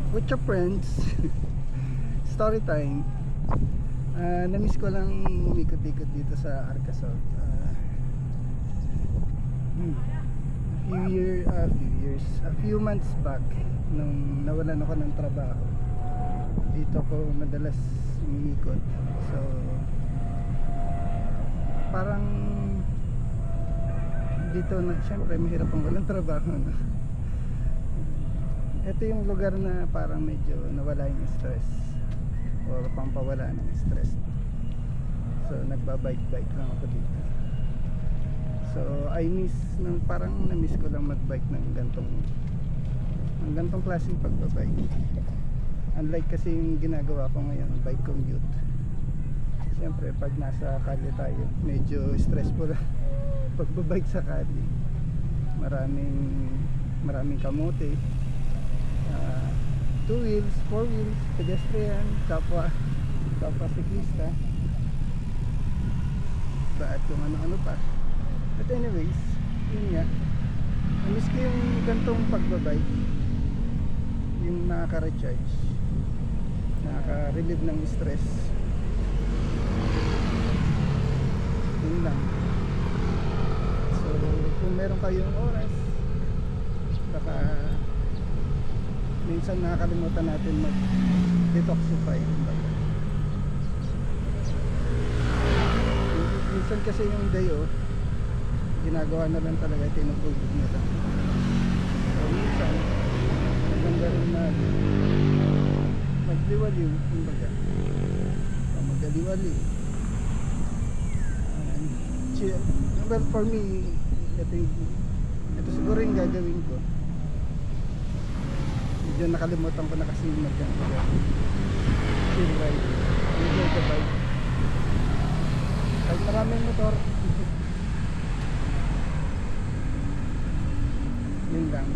With your friends. Story time. Namiss ko lang umikot-ikot dito sa Arcasol. A few months back nung nawalan ako ng trabaho, dito ko madalas umiikot. So parang dito na, syempre mahirap ang walang trabaho, no? Ito yung lugar na parang medyo nawala yung stress or pampawala ng stress. So nagbabike-bike lang ako dito. So I miss, parang na-miss ko lang mag-bike ng gantong klaseng pagbabike. Unlike kasi yung ginagawa ko ngayon, bike commute. Siyempre pag nasa kalye tayo, medyo stressful pagbabike sa kalye. Maraming kamote, 2 wheels, 4 wheels, pedestrian, kapwa siklista, at kung ano-ano pa. But anyways, yun nga, namiss ko yung gantong pagbabike, yung nakaka-recharge, nakaka-relieve ng stress. Yun lang. So kung meron kayong oras, baka minsan nakakalimutan natin mag-detoxify. Minsan kasi yung day off, ginagawa na lang talaga, tinutulog na lang. So minsan maganda rin na magliwaliw, kumbaga, o magaliwaliw, chill. Well, for me, ito siguro yung gagawin ko. Medyo nakalimutan ko na kasi chill ride, enjoy the bike. Kahit maraming motor, yun lang.